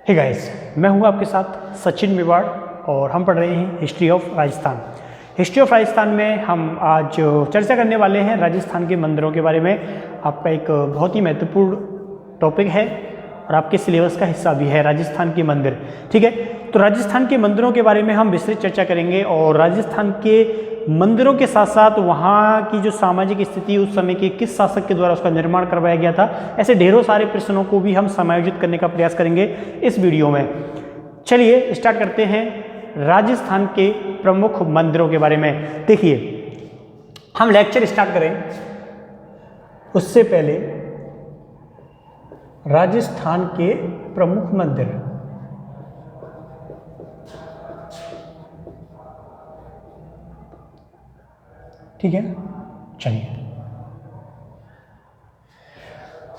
Hey guys, मैं हूँ आपके साथ सचिन मेवाड़ और हम पढ़ रहे हैं history of Rajasthan. History of Rajasthan में हम आज चर्चा करने वाले हैं राजस्थान के मंदिरों के बारे में। आपका एक बहुत ही महत्वपूर्ण टॉपिक है और आपके सिलेबस का हिस्सा भी है राजस्थान के मंदिर। ठीक है, तो राजस्थान के मंदिरों के बारे में हम विस्तृत चर्चा करेंगे और राजस्थान के मंदिरों के साथ साथ वहाँ की जो सामाजिक स्थिति उस समय के किस शासक के द्वारा उसका निर्माण करवाया गया था, ऐसे ढेरों सारे प्रश्नों को भी हम समायोजित करने का प्रयास करेंगे इस वीडियो में। चलिए स्टार्ट करते हैं राजस्थान के प्रमुख मंदिरों के बारे में। देखिए, हम लेक्चर स्टार्ट करें उससे पहले राजस्थान के प्रमुख मंदिर, ठीक है। चलिए,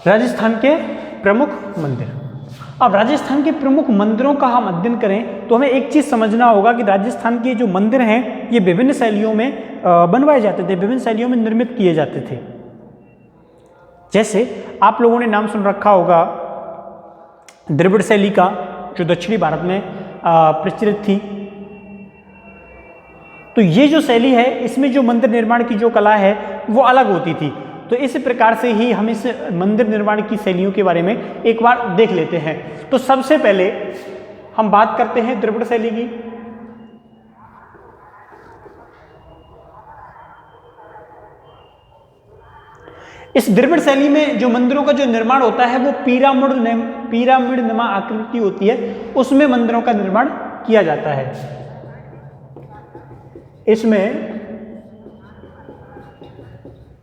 राजस्थान के प्रमुख मंदिर। अब राजस्थान के प्रमुख मंदिरों का हम अध्ययन करें तो हमें एक चीज समझना होगा कि राजस्थान के जो मंदिर हैं ये विभिन्न शैलियों में बनवाए जाते थे, विभिन्न शैलियों में निर्मित किए जाते थे। जैसे आप लोगों ने नाम सुन रखा होगा द्रविड़ शैली का, जो दक्षिणी भारत में प्रचलित थी। तो ये जो शैली है, इसमें जो मंदिर निर्माण की जो कला है वो अलग होती थी। तो इस प्रकार से ही हम इस मंदिर निर्माण की शैलियों के बारे में एक बार देख लेते हैं। तो सबसे पहले हम बात करते हैं द्रविड़ शैली की। इस द्रविड़ शैली में जो मंदिरों का जो निर्माण होता है वो पिरामिड नुमा आकृति होती है, उसमें मंदिरों का निर्माण किया जाता है। इसमें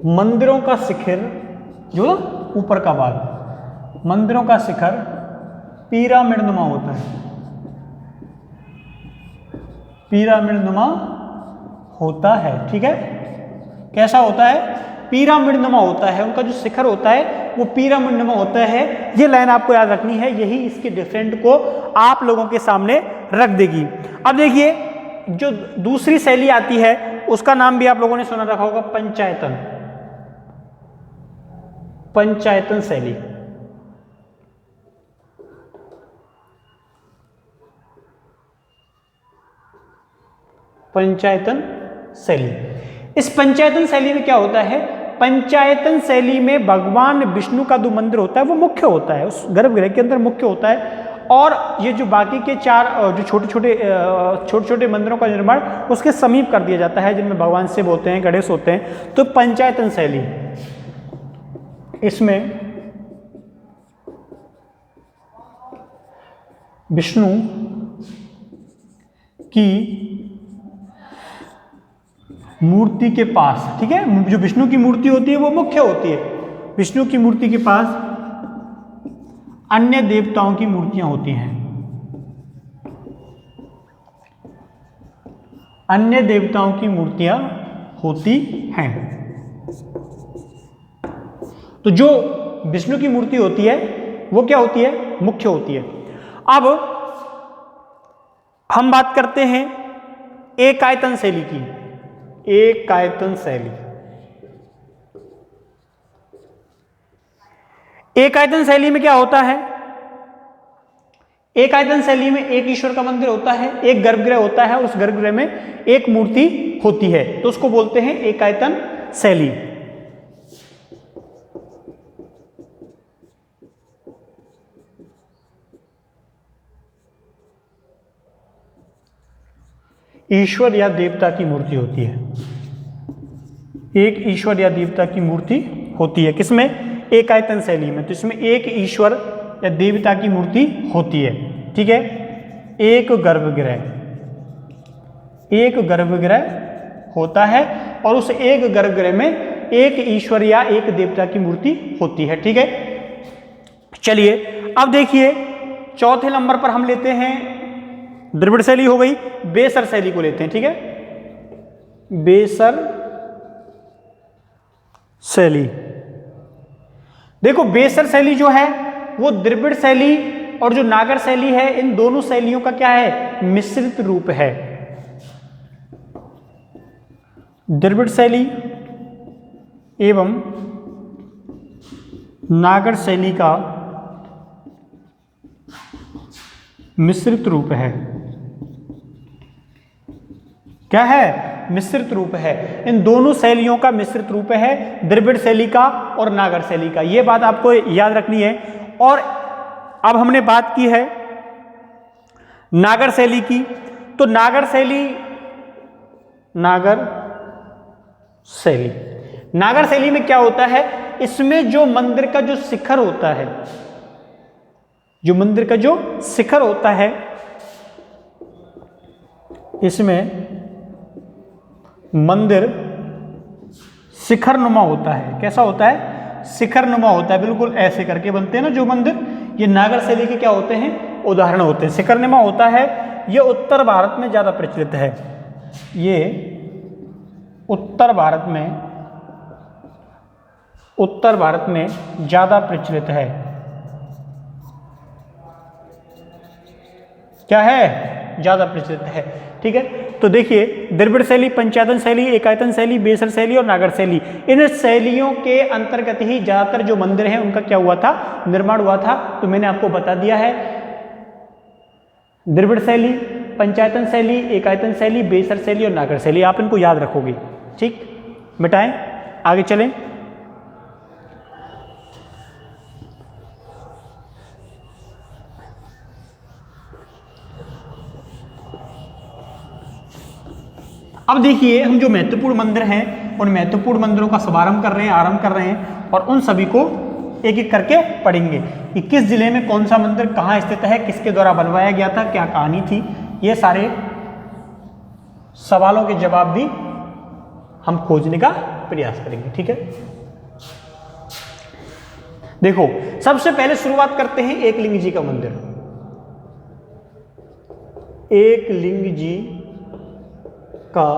मंदिरों का शिखर, जो ऊपर का भाग, मंदिरों का शिखर पिरामिड नुमा होता है, पिरामिड नुमा होता है। ठीक है, कैसा होता है? पिरामिड नुमा होता है। उनका जो शिखर होता है वो पिरामिड नुमा होता है। ये लाइन आपको याद रखनी है, यही इसके डिफरेंट को आप लोगों के सामने रख देगी। अब देखिए, जो दूसरी शैली आती है उसका नाम भी आप लोगों ने सुना रखा होगा, पंचायतन। पंचायतन शैली। पंचायतन शैली। इस पंचायतन शैली में क्या होता है? पंचायतन शैली में भगवान विष्णु का जो मंदिर होता है वो मुख्य होता है, उस गर्भगृह के अंदर मुख्य होता है। और ये जो बाकी के चार जो छोटे छोटे मंदिरों का निर्माण उसके समीप कर दिया जाता है, जिनमें भगवान शिव होते हैं, गणेश होते हैं। तो पंचायतन शैली, इसमें विष्णु की मूर्ति के पास, ठीक है, जो विष्णु की मूर्ति होती है वो मुख्य होती है। विष्णु की मूर्ति के पास अन्य देवताओं की मूर्तियां होती हैं, अन्य देवताओं की मूर्तियां होती हैं। तो जो विष्णु की मूर्ति होती है वो क्या होती है? मुख्य होती है। अब हम बात करते हैं एकायतन शैली की। एकायतन शैली। एकायतन शैली में क्या होता है? एकायतन शैली में एक ईश्वर का मंदिर होता है, एक गर्भगृह होता है, उस गर्भगृह में एक मूर्ति होती है, तो उसको बोलते हैं एकायतन शैली। ईश्वर या देवता की मूर्ति होती है, एक ईश्वर या देवता की मूर्ति होती है। किसमें? एकायतन शैली में। तो इसमें एक ईश्वर या देवता की मूर्ति होती है। ठीक है, एक गर्भगृह होता है और उस एक गर्भगृह में एक ईश्वर या एक देवता की मूर्ति होती है। ठीक है, चलिए अब देखिए, चौथे नंबर पर हम लेते हैं, द्रविड़ शैली हो गई, बेसर शैली को लेते हैं। ठीक है, बेसर शैली। देखो, बेसर शैली जो है वो द्रविड़ शैली और जो नागर शैली है, इन दोनों शैलियों का क्या है? मिश्रित रूप है। द्रविड़ शैली एवं नागर शैली का मिश्रित रूप है। क्या है? मिश्रित रूप है। इन दोनों शैलियों का मिश्रित रूप है, द्रविड़ शैली का और नागर शैली का। यह बात आपको याद रखनी है। और अब हमने बात की है नागर शैली की, तो नागर शैली में क्या होता है? इसमें जो मंदिर का जो शिखर होता है, जो मंदिर का जो शिखर होता है, इसमें मंदिर शिखर नुमा होता है। कैसा होता है? शिखर नुमा होता है। बिल्कुल ऐसे करके बनते हैं ना जो मंदिर, ये नागर शैली के क्या होते हैं? उदाहरण होते हैं। शिखर नुमा होता है। ये उत्तर भारत में ज्यादा प्रचलित है। ये उत्तर भारत में ज्यादा प्रचलित है। क्या है? ज्यादा प्रचलित है। ठीक है, तो देखिए द्रविड़ शैली, पंचायतन शैली, एकायतन शैली, बेसर शैली और नागर शैली, इन शैलियों के अंतर्गत ही ज्यादातर जो मंदिर हैं उनका क्या हुआ था? निर्माण हुआ था। तो मैंने आपको बता दिया है, द्रविड़ शैली, पंचायतन शैली, एकायतन शैली, बेसर शैली और नागर शैली। आप इनको याद रखोगे। ठीक, मिटाएं, आगे चलें। अब देखिए हम जो महत्वपूर्ण मंदिर हैं उन महत्वपूर्ण मंदिरों का शुभारंभ कर रहे हैं, आरंभ कर रहे हैं, और उन सभी को एक एक करके पढ़ेंगे कि किस जिले में कौन सा मंदिर कहाँ स्थित है, किसके द्वारा बनवाया गया था, क्या कहानी थी। ये सारे सवालों के जवाब भी हम खोजने का प्रयास करेंगे। ठीक है, देखो सबसे पहले शुरुआत करते हैं एकलिंग जी का मंदिर। एकलिंग जी का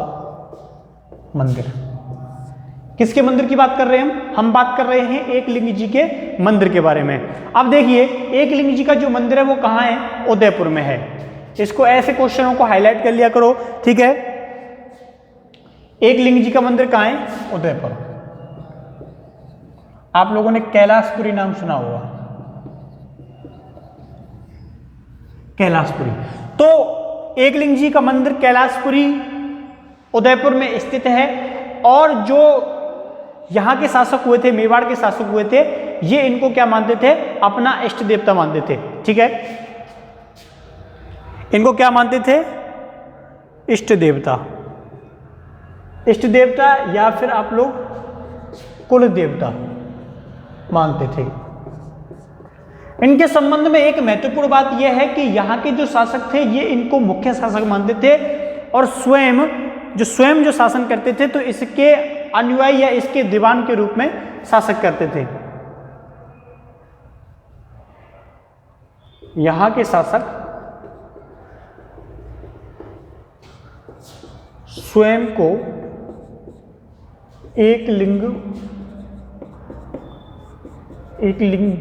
मंदिर, किसके मंदिर की बात कर रहे हैं हम बात कर रहे हैं एकलिंग जी के मंदिर के बारे में। अब देखिए एकलिंग जी का जो मंदिर है वो कहाँ है? उदयपुर में है। इसको ऐसे क्वेश्चनों को हाईलाइट कर लिया करो। ठीक है, एकलिंग जी का मंदिर कहाँ है? उदयपुर। आप लोगों ने कैलाशपुरी नाम सुना होगा, कैलाशपुरी। तो एकलिंग जी का मंदिर कैलाशपुरी उदयपुर में स्थित है। और जो यहां के शासक हुए थे, मेवाड़ के शासक हुए थे, ये इनको क्या मानते थे? अपना इष्ट देवता मानते थे। ठीक है, इनको क्या मानते थे? इष्ट देवता। इष्ट देवता या फिर आप लोग कुल देवता मानते थे। इनके संबंध में एक महत्वपूर्ण बात यह है कि यहाँ के जो शासक थे ये इनको मुख्य शासक मानते थे, और स्वयं जो शासन करते थे तो इसके अनुयायी या इसके दीवान के रूप में शासक करते थे। यहाँ के शासक स्वयं को एकलिंग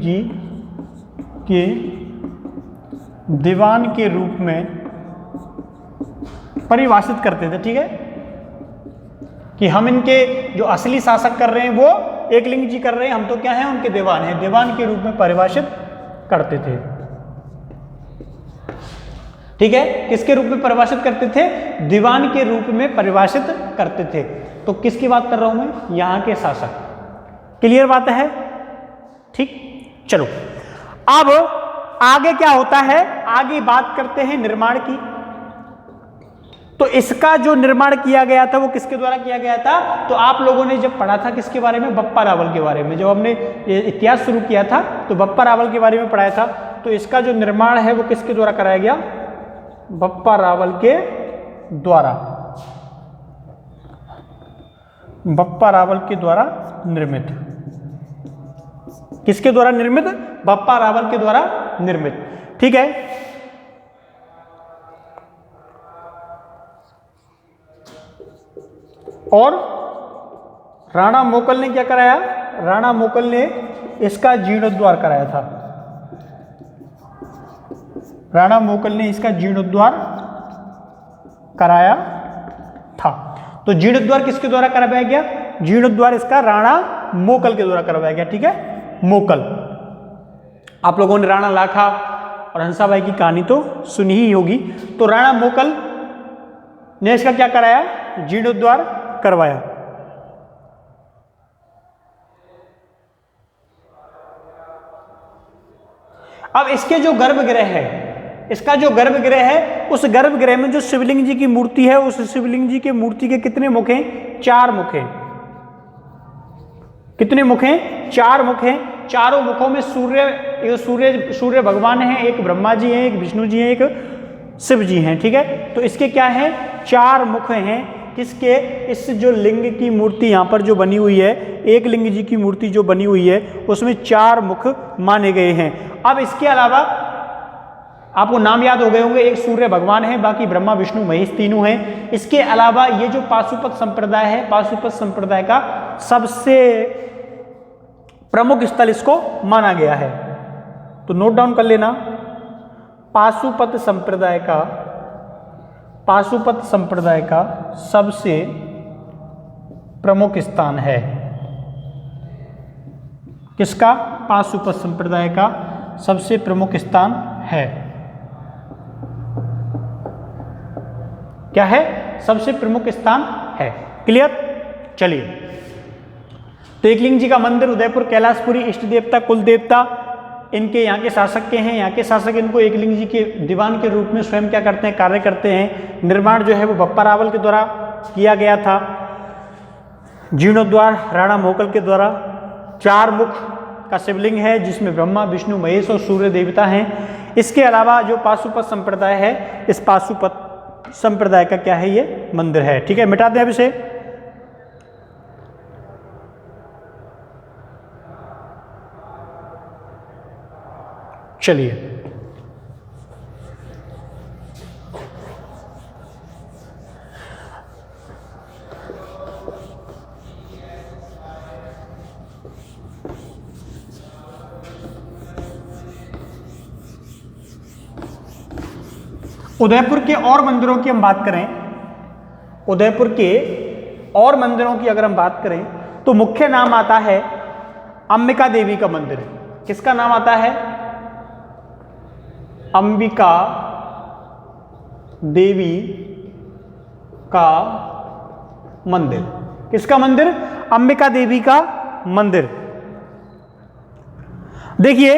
जी के दीवान के रूप में परिभाषित करते थे। ठीक है, कि हम इनके जो असली शासक कर रहे हैं वो एकलिंग जी कर रहे हैं, हम तो क्या हैं? उनके दीवान हैं। दीवान के रूप में परिभाषित करते थे। ठीक है, किसके रूप में परिभाषित करते थे? दीवान के रूप में परिभाषित करते थे। तो किसकी बात कर रहा हूं मैं? यहां के शासक। क्लियर बात है? ठीक, चलो अब आगे क्या होता है? आगे बात करते हैं निर्माण की। तो इसका जो निर्माण किया गया था वो किसके द्वारा किया गया था? तो आप लोगों ने जब पढ़ा था किसके बारे में? बप्पा रावल के बारे में। जब हमने इतिहास शुरू किया था तो बप्पा रावल के बारे में पढ़ाया था। तो इसका जो निर्माण है वो किसके द्वारा कराया गया? बप्पा रावल के द्वारा। बप्पा रावल के द्वारा निर्मित। किसके द्वारा निर्मित? बप्पा रावल के द्वारा निर्मित। ठीक है, और राणा मोकल ने क्या कराया? राणा मोकल ने इसका जीर्णोद्धार कराया था। राणा मोकल ने इसका जीर्णोद्धार कराया था। तो जीर्णोद्धार किसके द्वारा करवाया गया? जीर्णोद्धार इसका राणा मोकल के द्वारा करवाया गया। ठीक है, मोकल। आप लोगों ने राणा लाखा और हंसाबाई की कहानी तो सुनी ही होगी। तो राणा मोकल ने इसका क्या कराया, जीर्णोद्धार करवाया। अब इसके जो गर्भगृह है, इसका जो गर्भगृह है, उस गर्भगृह में जो शिवलिंग जी की मूर्ति है, उस शिवलिंग जी की मूर्ति के कितने मुख हैं, 4 मुख हैं। कितने मुख हैं, 4 मुख हैं। चारों मुखों में सूर्य भगवान हैं, एक ब्रह्मा जी हैं, एक विष्णु जी हैं, एक शिव जी हैं। ठीक है, तो इसके क्या है, 4 मुख हैं। किसके, इस जो लिंग की मूर्ति यहाँ पर जो बनी हुई है, एक लिंग जी की मूर्ति जो बनी हुई है, उसमें 4 मुख माने गए हैं। अब इसके अलावा आपको नाम याद हो गए होंगे, एक सूर्य भगवान है, बाकी ब्रह्मा विष्णु महेश तीनों हैं। इसके अलावा ये जो पाशुपत संप्रदाय है, पाशुपत संप्रदाय का सबसे प्रमुख स्थल इसको माना गया है। तो नोट डाउन कर लेना, पाशुपत संप्रदाय का सबसे प्रमुख स्थान है। किसका, पाशुपत संप्रदाय का सबसे प्रमुख स्थान है। क्या है, सबसे प्रमुख स्थान है। क्लियर, चलिए। तो एकलिंग जी का मंदिर उदयपुर, कैलाशपुरी, इष्ट देवता, कुल देवता इनके यहाँ के शासक के हैं। यहाँ के शासक इनको एकलिंग जी के दीवान के रूप में स्वयं क्या करते हैं, कार्य करते हैं। निर्माण जो है वो बप्पा रावल के द्वारा किया गया था। जीर्णोद्धार राणा मोकल के द्वारा। 4 मुख का शिवलिंग है, जिसमें ब्रह्मा विष्णु महेश और सूर्य देवता हैं। इसके अलावा जो पाशुपत संप्रदाय है, इस पाशुपत संप्रदाय का क्या है, ये मंदिर है। ठीक है, मिटा दें अब इसे। चलिए, उदयपुर के और मंदिरों की हम बात करें, उदयपुर के और मंदिरों की अगर हम बात करें, तो मुख्य नाम आता है अंबिका देवी का मंदिर। किसका नाम आता है, अंबिका देवी का मंदिर। किसका मंदिर, अंबिका देवी का मंदिर। देखिए,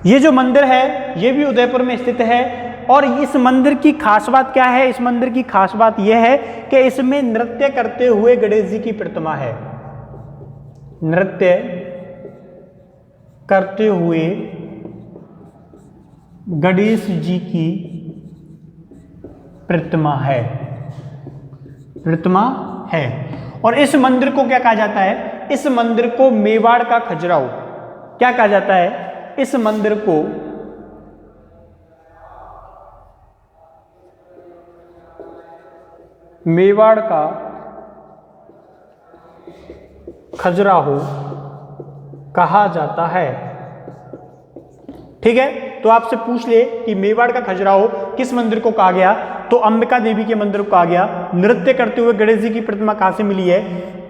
ये जो मंदिर है ये भी उदयपुर में स्थित है। और इस मंदिर की खास बात क्या है, इस मंदिर की खास बात यह है कि इसमें नृत्य करते हुए गणेश जी की प्रतिमा है। नृत्य करते हुए गणेश जी की प्रतिमा है, प्रतिमा है। और इस मंदिर को क्या कहा जाता है, इस मंदिर को मेवाड़ का खजुराहो क्या कहा जाता है, इस मंदिर को मेवाड़ का खजुराहो कहा जाता है। ठीक है, तो आपसे पूछ ले कि मेवाड़ का खजुराहो किस मंदिर को कहा गया, तो अंबिका देवी के मंदिर को कहा गया। नृत्य करते हुए गणेश जी की प्रतिमा कहां से मिली है,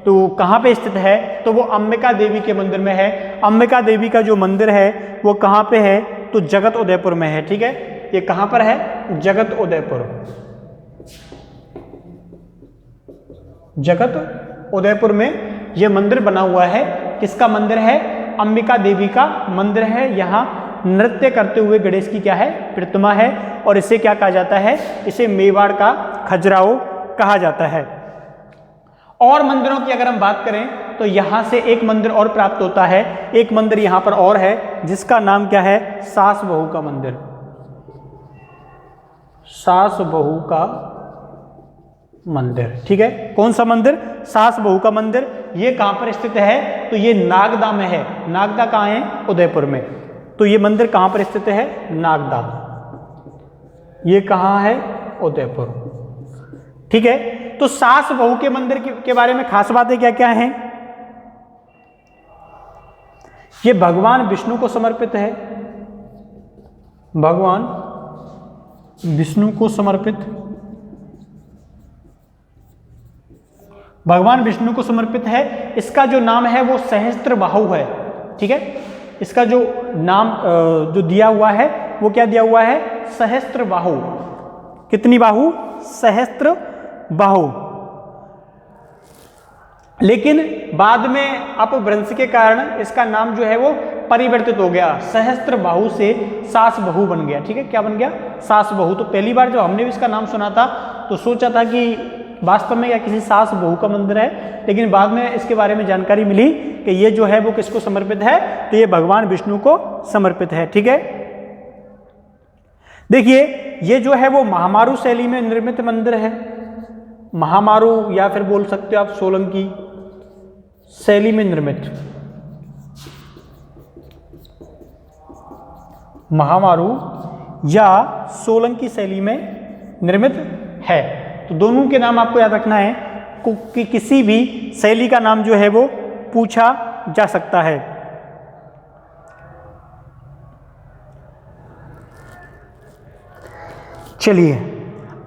तो कहां पे स्थित है, तो वो अंबिका देवी के मंदिर में है। अंबिका देवी का जो मंदिर है वो कहां पे है, तो जगत उदयपुर में है। ठीक है, ये कहां पर है, जगत उदयपुर। जगत उदयपुर में ये मंदिर बना हुआ है। किसका मंदिर है, अंबिका देवी का मंदिर है। यहाँ नृत्य करते हुए गणेश की क्या है, प्रतिमा है। और इसे क्या कहा जाता है, इसे मेवाड़ का खजुराहो कहा जाता है। और मंदिरों की अगर हम बात करें तो यहां से एक मंदिर और प्राप्त होता है। एक मंदिर यहां पर और है जिसका नाम क्या है, सास बहू का मंदिर। सास बहू का मंदिर। ठीक है, कौन सा मंदिर, सास बहू का मंदिर। ये कहां पर स्थित है, तो ये नागदा में है। नागदा कहां है, उदयपुर में। तो ये मंदिर कहां पर स्थित है, नागदा। ये कहां है, उदयपुर। ठीक है, तो सास बहू के मंदिर के बारे में खास बातें क्या क्या हैं, ये भगवान विष्णु को समर्पित है। भगवान विष्णु को समर्पित, भगवान विष्णु को समर्पित है। इसका जो नाम है वो सहस्त्र बाहु है। ठीक है, इसका जो नाम जो दिया हुआ है वो क्या दिया हुआ है, सहस्त्र बाहु। कितनी बाहु, सहस्त्र बाहु। लेकिन बाद में अपभ्रंश के कारण इसका नाम जो है वो परिवर्तित हो गया, सहस्त्र बाहु से सास बहु बन गया। ठीक है, क्या बन गया, सास बहु। तो पहली बार जब हमने भी इसका नाम सुना था तो सोचा था कि वास्तव में या किसी सास बहु का मंदिर है, लेकिन बाद में इसके बारे में जानकारी मिली कि ये जो है वो किसको समर्पित है, तो ये भगवान विष्णु को समर्पित है। ठीक है, देखिए ये जो है वो महामारू शैली में निर्मित मंदिर है। महामारू या फिर बोल सकते हो आप सोलंकी शैली में निर्मित, महामारू या सोलंकी शैली में निर्मित है। तो दोनों के नाम आपको याद रखना है कि किसी भी शैली का नाम जो है वो पूछा जा सकता है। चलिए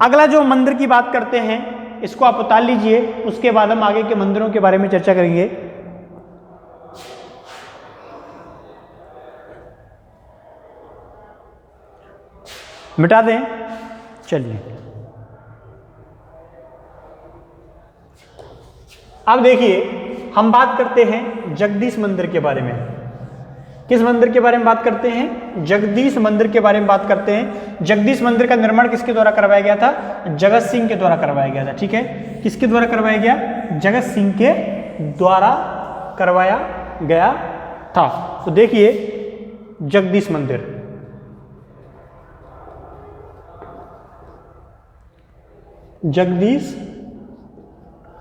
अगला जो मंदिर की बात करते हैं इसको आप उतार लीजिए, उसके बाद हम आगे के मंदिरों के बारे में चर्चा करेंगे। मिटा दें, चलिए अब देखिए हम बात करते हैं जगदीश मंदिर के बारे में। किस मंदिर के बारे में बात करते हैं, जगदीश मंदिर के बारे में बात करते हैं। जगदीश मंदिर का निर्माण किसके द्वारा करवाया गया था, जगत सिंह के द्वारा करवाया गया था। ठीक है, किसके द्वारा करवाया गया, जगत सिंह के द्वारा करवाया गया था। तो देखिए जगदीश मंदिर, जगदीश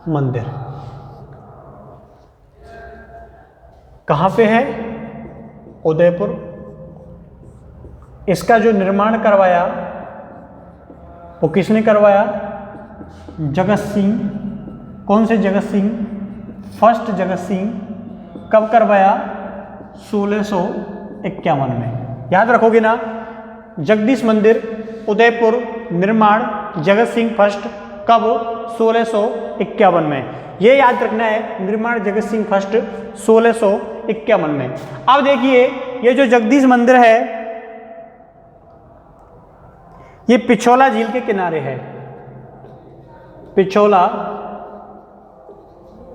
मंदिर कहाँ पे है, उदयपुर। इसका जो निर्माण करवाया वो किसने करवाया, जगत सिंह। कौन से जगत सिंह, फर्स्ट जगत सिंह। कब करवाया, 1651 में। याद रखोगे ना, जगदीश मंदिर उदयपुर निर्माण जगत सिंह फर्स्ट, कब, 1651 में। ये याद रखना है, निर्माण जगत सिंह फर्स्ट 1651 में। अब देखिए ये जो जगदीश मंदिर है ये पिछोला झील के किनारे है। पिछोला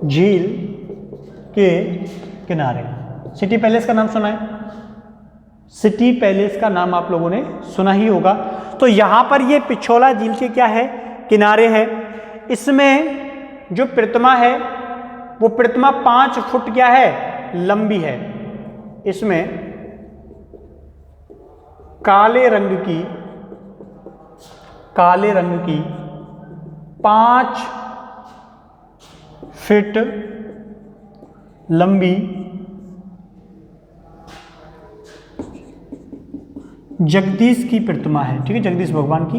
झील के किनारे। सिटी पैलेस का नाम सुना है, सिटी पैलेस का नाम आप लोगों ने सुना ही होगा। तो यहां पर ये पिछोला झील के क्या है, किनारे है। इसमें जो प्रतिमा है वो प्रतिमा 5 फुट क्या है, लंबी है। इसमें काले रंग की 5 फीट लंबी जगदीश की प्रतिमा है। ठीक है, जगदीश भगवान की।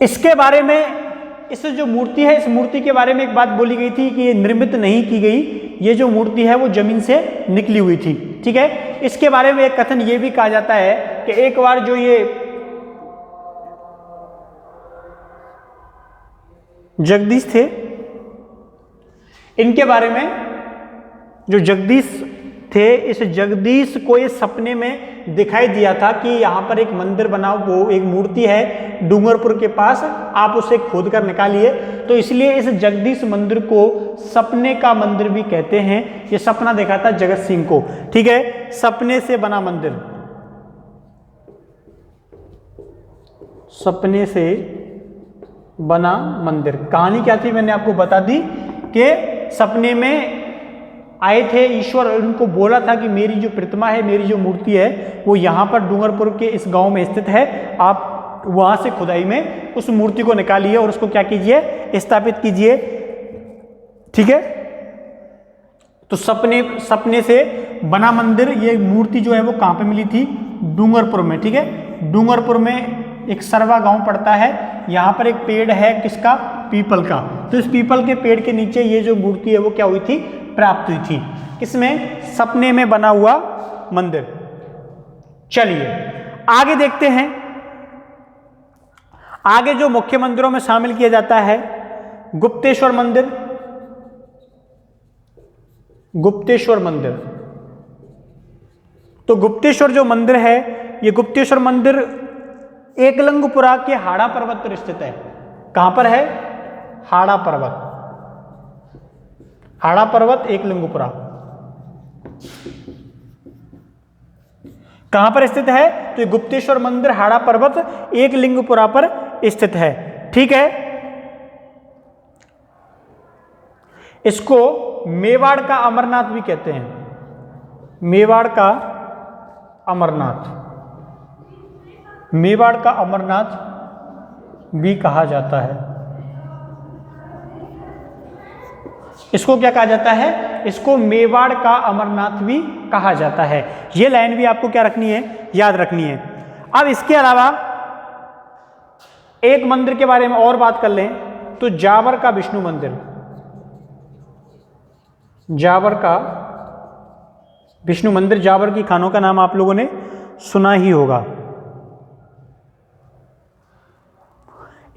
इसके बारे में, इस जो मूर्ति है, इस मूर्ति के बारे में एक बात बोली गई थी कि ये निर्मित नहीं की गई, ये जो मूर्ति है वो जमीन से निकली हुई थी। ठीक है, इसके बारे में एक कथन ये भी कहा जाता है कि एक बार जो ये जगदीश थे, इनके बारे में, जो जगदीश थे, इस जगदीश को ये सपने में दिखाई दिया था कि यहाँ पर एक मंदिर बनाओ, वो एक मूर्ति है डूंगरपुर के पास, आप उसे खोद कर निकालिए। तो इसलिए इस जगदीश मंदिर को सपने का मंदिर भी कहते हैं। ये सपना देखा था जगत सिंह को। ठीक है, सपने से बना मंदिर, सपने से बना मंदिर। कहानी क्या थी मैंने आपको बता दी कि सपने में आए थे ईश्वर और उनको बोला था कि मेरी जो प्रतिमा है, मेरी जो मूर्ति है वो यहाँ पर डूंगरपुर के इस गांव में स्थित है, आप वहाँ से खुदाई में उस मूर्ति को निकालिए और उसको क्या कीजिए, स्थापित कीजिए। ठीक है, तो सपने से बना मंदिर, ये मूर्ति जो है वो कहाँ पे मिली थी, डूंगरपुर में। ठीक है, डूंगरपुर में एक सरवा गांव पड़ता है, यहाँ पर एक पेड़ है किसका, पीपल का। तो इस पीपल के पेड़ के नीचे ये जो मूर्ति है वो क्या हुई थी, प्राप्त हुई थी। किसमें, सपने में बना हुआ मंदिर। चलिए आगे देखते हैं। आगे जो मुख्य मंदिरों में शामिल किया जाता है गुप्तेश्वर मंदिर। गुप्तेश्वर मंदिर। तो गुप्तेश्वर जो मंदिर है, ये गुप्तेश्वर मंदिर एकलिंगपुरा के हाड़ा पर्वत पर स्थित है। कहां पर है? हाड़ा पर्वत, हाड़ा पर्वत एकलिंगपुरा कहां पर स्थित है? तो ये गुप्तेश्वर मंदिर हाड़ा पर्वत एकलिंगपुरा पर स्थित है। ठीक है, इसको मेवाड़ का अमरनाथ भी कहते हैं, मेवाड़ का अमरनाथ, मेवाड़ का अमरनाथ भी कहा जाता है। इसको क्या कहा जाता है? इसको मेवाड़ का अमरनाथ भी कहा जाता है। ये लाइन भी आपको क्या रखनी है? याद रखनी है। अब इसके अलावा एक मंदिर के बारे में और बात कर लें तो जावर का विष्णु मंदिर, जावर का विष्णु मंदिर, जावर की खानों का नाम आप लोगों ने सुना ही होगा।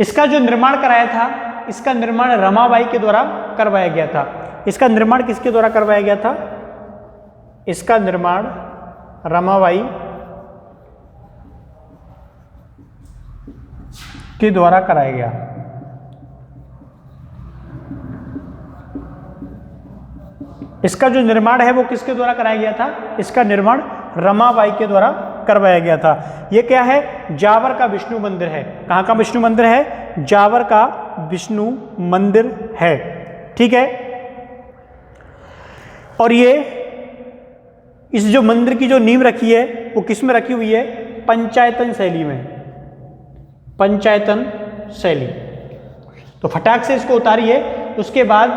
इसका जो निर्माण कराया था, इसका निर्माण रमाबाई के द्वारा करवाया गया था। इसका निर्माण किसके द्वारा करवाया गया था? इसका निर्माण रमाबाई के द्वारा कराया गया। इसका जो निर्माण है वो किसके द्वारा कराया गया था? इसका निर्माण रमाबाई के द्वारा करवाया गया था। ये क्या है? जावर का विष्णु मंदिर है। कहाँ का विष्णु मंदिर है? जावर का विष्णु मंदिर है। ठीक है, और ये इस जो मंदिर की जो नींव रखी है वो किस में रखी हुई है? पंचायतन शैली में, पंचायतन शैली। तो फटाक से इसको उतारिए, उसके बाद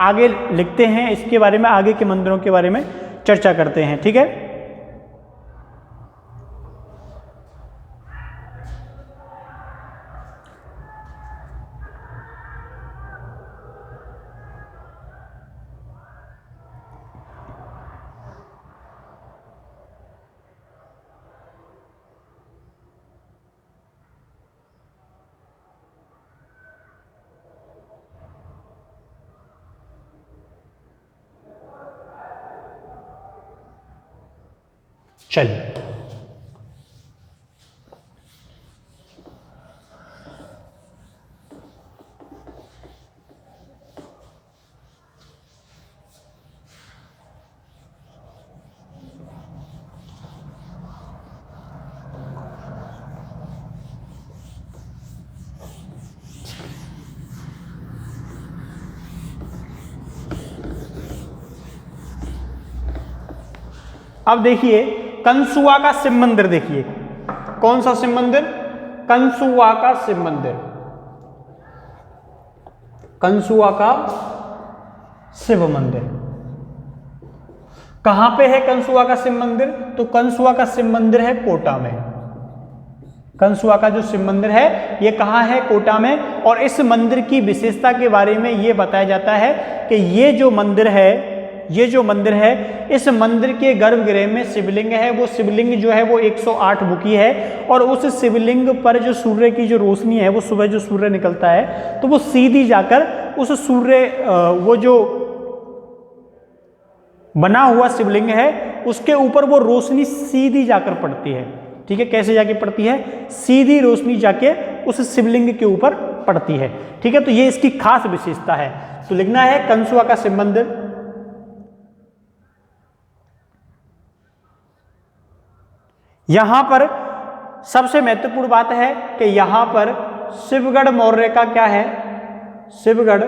आगे लिखते हैं इसके बारे में, आगे के मंदिरों के बारे में चर्चा करते हैं। ठीक है, चलिए अब देखिए कंसुआ का शिव मंदिर। देखिए कौन सा शिव मंदिर? कंसुआ का शिव मंदिर, कंसुआ का शिव मंदिर। कहां पे है कंसुआ का शिव मंदिर? तो कंसुआ का शिव मंदिर है कोटा में। कंसुआ का जो शिव मंदिर है ये कहाँ है? कोटा में। और इस मंदिर की विशेषता के बारे में ये बताया जाता है कि ये जो मंदिर है, ये जो मंदिर है, इस मंदिर के गर्भगृह में शिवलिंग है। वो शिवलिंग जो है वो 108 मुखी है, और उस शिवलिंग पर जो सूर्य की जो रोशनी है, वो सुबह जो सूर्य निकलता है तो वो सीधी जाकर उस सूर्य, वो जो बना हुआ शिवलिंग है उसके ऊपर वो रोशनी सीधी जाकर पड़ती है। ठीक है, कैसे जाके पड़ती है? सीधी रोशनी जाके उस शिवलिंग के ऊपर पड़ती है। ठीक है, तो ये इसकी खास विशेषता है। तो लिखना है कंसुआ का शिव मंदिर। यहां पर सबसे महत्वपूर्ण बात है कि यहां पर शिवगढ़ मौर्य का क्या है? शिवगढ़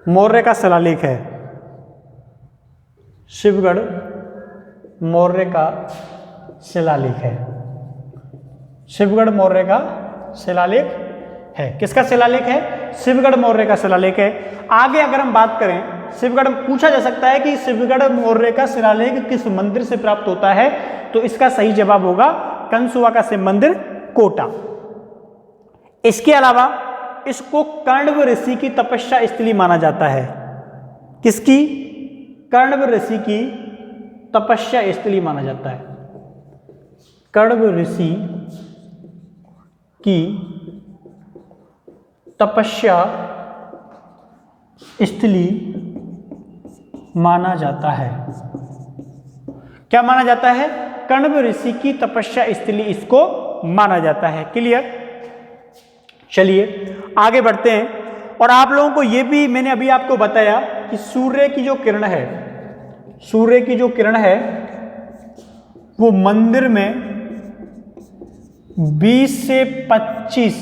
मौर्य का शिलालेख है। शिवगढ़ मौर्य का शिलालेख है। शिवगढ़ मौर्य का शिलालेख है। किसका शिलालेख है? शिवगढ़ मौर्य का शिलालेख है। आगे अगर हम बात करें, शिवगढ़ पूछा जा सकता है कि शिवगढ़ मौर्य का शिलालेख किस मंदिर से प्राप्त होता है? तो इसका सही जवाब होगा कंसुआ का शिव मंदिर, कोटा। इसके अलावा इसको कर्णव ऋषि की तपस्या स्थली माना जाता है। किसकी? कर्णव ऋषि की तपस्या स्थली माना जाता है। कर्णव ऋषि की तपस्या स्थली माना जाता है। क्या माना जाता है? कण्व ऋषि की तपस्या स्थली इसको माना जाता है। क्लियर? चलिए आगे बढ़ते हैं। और आप लोगों को ये भी मैंने अभी आपको बताया कि सूर्य की जो किरण है, सूर्य की जो किरण है वो मंदिर में 20 से 25,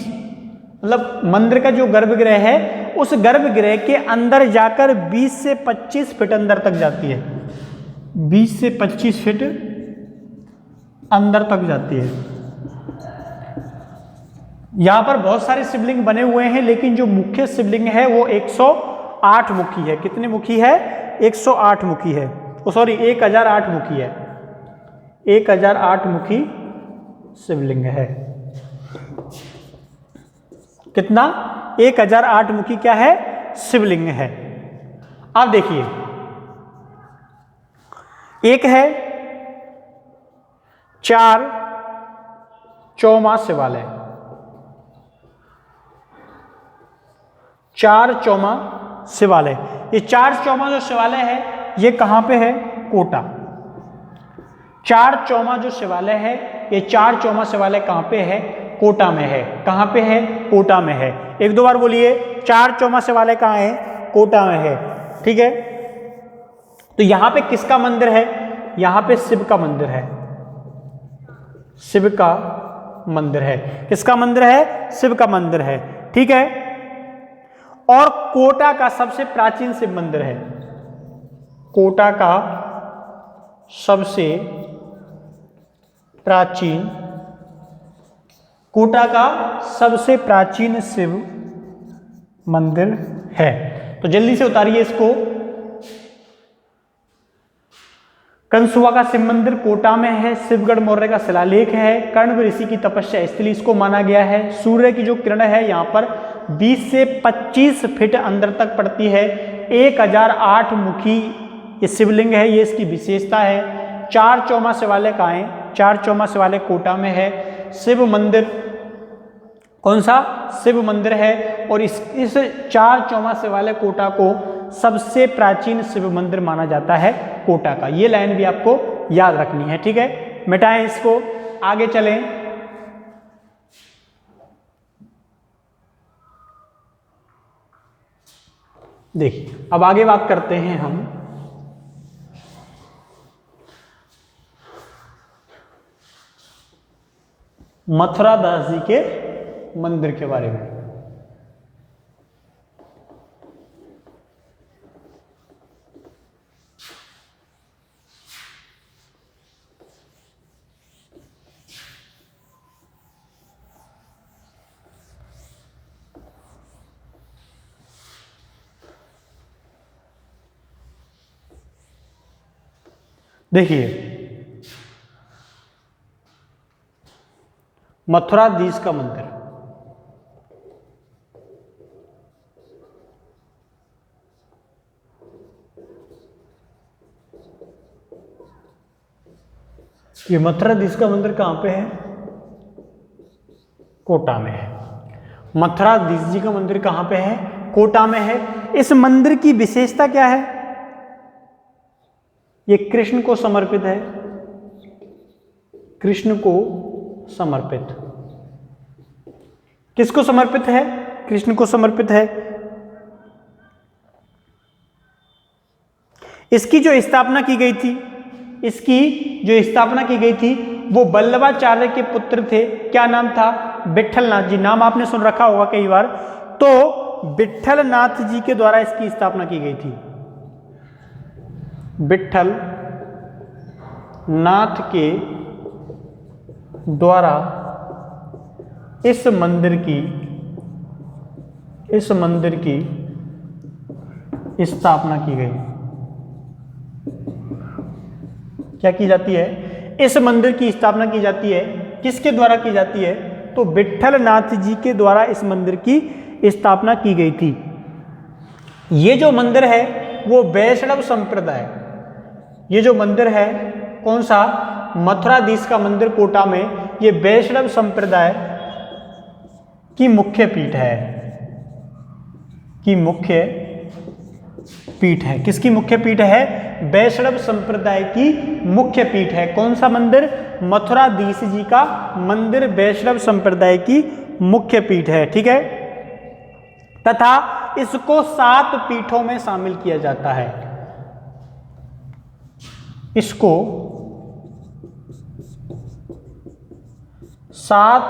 मतलब मंदिर का जो गर्भगृह है उस गर्भगृह के अंदर जाकर 20 से 25 फीट अंदर तक जाती है। 20 से 25 फीट अंदर तक जाती है। यहां पर बहुत सारे शिवलिंग बने हुए हैं, लेकिन जो मुख्य शिवलिंग है वो 108 मुखी है। कितने मुखी है? 108 मुखी है। सॉरी 1008 मुखी है। 1008 मुखी शिवलिंग है। कितना? 1008 मुखी क्या है? शिवलिंग है। अब देखिए, एक है 4 चौमा शिवालय। 4 चौमा शिवालय, ये 4 चौमा जो शिवालय है ये कहां पे है? कोटा। 4 चौमा जो शिवालय है, ये 4 चौमा शिवालय कहां पे है? कोटा में है। कहां पे है? कोटा में है। एक दो बार बोलिए, 4 चौमा शिवालय कहां है? कोटा में है। ठीक है, तो यहां पे किसका मंदिर है? यहां पे शिव का मंदिर है। शिव का मंदिर है। किसका मंदिर है? शिव का मंदिर है। ठीक है, और कोटा का सबसे प्राचीन शिव मंदिर है। कोटा का सबसे प्राचीन, कोटा का सबसे प्राचीन शिव मंदिर है। तो जल्दी से उतारिए इसको। कंसुआ का शिव मंदिर कोटा में है। शिवगढ़ मौर्य का शिलालेख है। कण्व ऋषि की तपस्या स्थली इसको माना गया है। सूर्य की जो किरण है यहाँ पर 20 से 25 फीट अंदर तक पड़ती है। 1008 मुखी ये शिवलिंग है, ये इसकी विशेषता है। 4 चौमा शिवालय कहाँ है? 4 चौमा शिवालय कोटा में है। शिव मंदिर कौन सा? शिव मंदिर है। और इस 4 चौमा शिवालय कोटा को सबसे प्राचीन शिव मंदिर माना जाता है कोटा का। ये लाइन भी आपको याद रखनी है। ठीक है, मिटाएं इसको, आगे चलें। देखिए अब आगे बात करते हैं हम मथुरा दास जी के मंदिर के बारे में। देखिए मथुराधीश का मंदिर, ये मथुराधीश का मंदिर कहां पे है? कोटा में है। मथुराधीश जी का मंदिर कहां पे है? कोटा में है। इस मंदिर की विशेषता क्या है? ये कृष्ण को समर्पित है। कृष्ण को समर्पित। किसको समर्पित है? कृष्ण को समर्पित है। इसकी जो स्थापना की गई थी, इसकी जो स्थापना की गई थी वो वल्लभाचार्य के पुत्र थे। क्या नाम था? विट्ठलनाथ जी। नाम आपने सुन रखा होगा कई बार। तो विट्ठलनाथ जी के द्वारा इसकी स्थापना की गई थी। विट्ठल नाथ के द्वारा इस मंदिर की स्थापना की गई। क्या की जाती है? इस मंदिर की स्थापना की जाती है। किसके द्वारा की जाती है? तो विट्ठलनाथ जी के द्वारा इस मंदिर की स्थापना की गई थी। ये जो मंदिर है वो वैष्णव संप्रदाय, ये जो मंदिर है कौन सा? मथुराधीश का मंदिर कोटा में, ये वैष्णव संप्रदाय की मुख्य पीठ है, की मुख्य पीठ है। किसकी मुख्य पीठ है? वैष्णव संप्रदाय की मुख्य पीठ है। कौन सा मंदिर? मथुराधीश जी का मंदिर वैष्णव संप्रदाय की मुख्य पीठ है। ठीक है, तथा इसको 7 पीठों में शामिल किया जाता है। इसको 7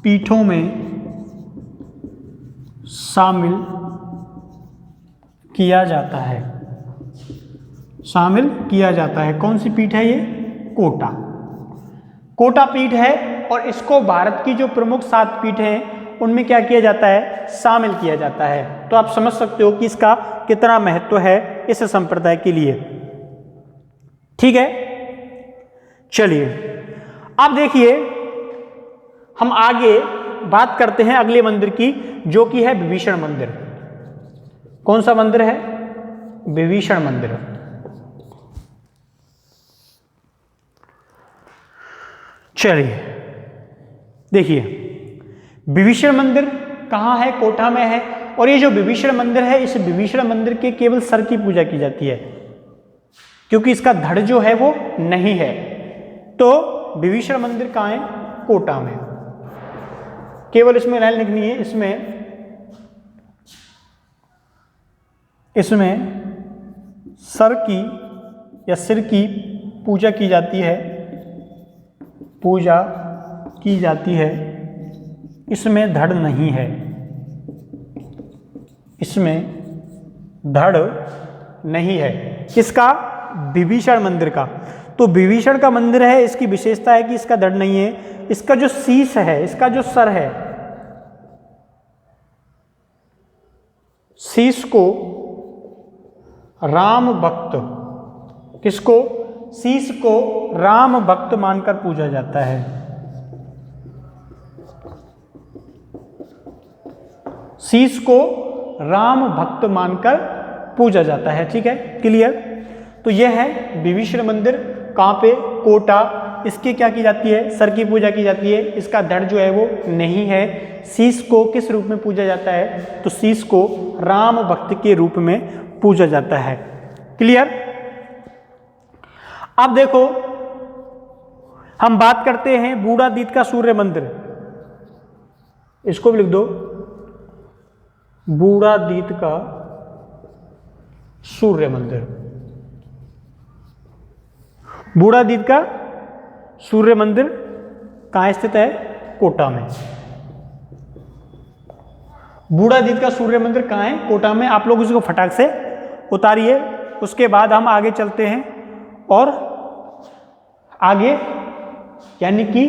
पीठों में शामिल किया जाता है। शामिल किया जाता है। कौन सी पीठ है ये? कोटा। कोटा पीठ है और इसको भारत की जो प्रमुख 7 पीठ हैं उनमें क्या किया जाता है? शामिल किया जाता है। तो आप समझ सकते हो कि इसका कितना महत्व है इस संप्रदाय के लिए। ठीक है, चलिए अब देखिए हम आगे बात करते हैं अगले मंदिर की, जो कि है विभीषण मंदिर। कौन सा मंदिर है? विभीषण मंदिर। चलिए देखिए, विभीषण मंदिर कहाँ है? कोटा में है। और ये जो विभीषण मंदिर है, इस विभीषण मंदिर के केवल सर की पूजा की जाती है, क्योंकि इसका धड़ जो है वो नहीं है। तो विभीषण मंदिर कहाँ है? कोटा में। केवल इसमें लाइन लिखनी है, इसमें सर की या सिर की पूजा की जाती है, पूजा की जाती है। इसमें धड़ नहीं है, इसमें धड़ नहीं है। किसका? विभीषण मंदिर का। तो विभीषण का मंदिर है, इसकी विशेषता है कि इसका धड़ नहीं है। इसका जो शीश है, इसका जो सर है, शीश को राम भक्त, किसको? शीश को राम भक्त मानकर पूजा जाता है। शीश को राम भक्त मानकर पूजा जाता है। ठीक है, क्लियर? तो यह है विभीषण मंदिर। कहाँ पे? कोटा। इसकी क्या की जाती है? सर की पूजा की जाती है। इसका धड़ जो है वो नहीं है। शीश को किस रूप में पूजा जाता है? तो शीश को राम भक्त के रूप में पूजा जाता है। क्लियर? अब देखो हम बात करते हैं बूढ़ादीत का सूर्य मंदिर। इसको भी लिख दो, बूढ़ादीत का सूर्य मंदिर। बूढ़ादीत का सूर्य मंदिर कहाँ स्थित है? कोटा में। बूढ़ादीत का सूर्य मंदिर कहाँ है? कोटा में। आप लोग इसको फटाक से उतारिए। उसके बाद हम आगे चलते हैं और आगे यानी कि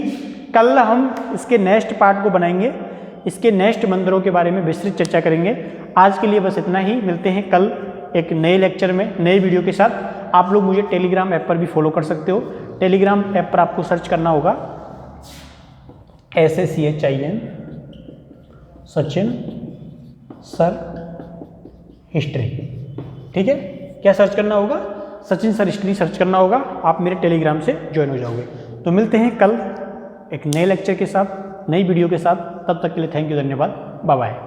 कल हम इसके नेक्स्ट पार्ट को बनाएंगे, इसके नेक्स्ट मंदिरों के बारे में विस्तृत चर्चा करेंगे। आज के लिए बस इतना ही। मिलते हैं कल एक नए लेक्चर में, नए वीडियो के साथ। आप लोग मुझे टेलीग्राम ऐप पर भी फॉलो कर सकते हो। टेलीग्राम ऐप पर आपको सर्च करना होगा SACHIN सचिन सर हिस्ट्री। ठीक है, क्या सर्च करना होगा? सचिन सर हिस्ट्री सर्च करना होगा। आप मेरे टेलीग्राम से ज्वाइन हो जाओगे। तो मिलते हैं कल एक नए लेक्चर के साथ, नई वीडियो के साथ। तब तक के लिए थैंक यू, धन्यवाद, बाय बाय।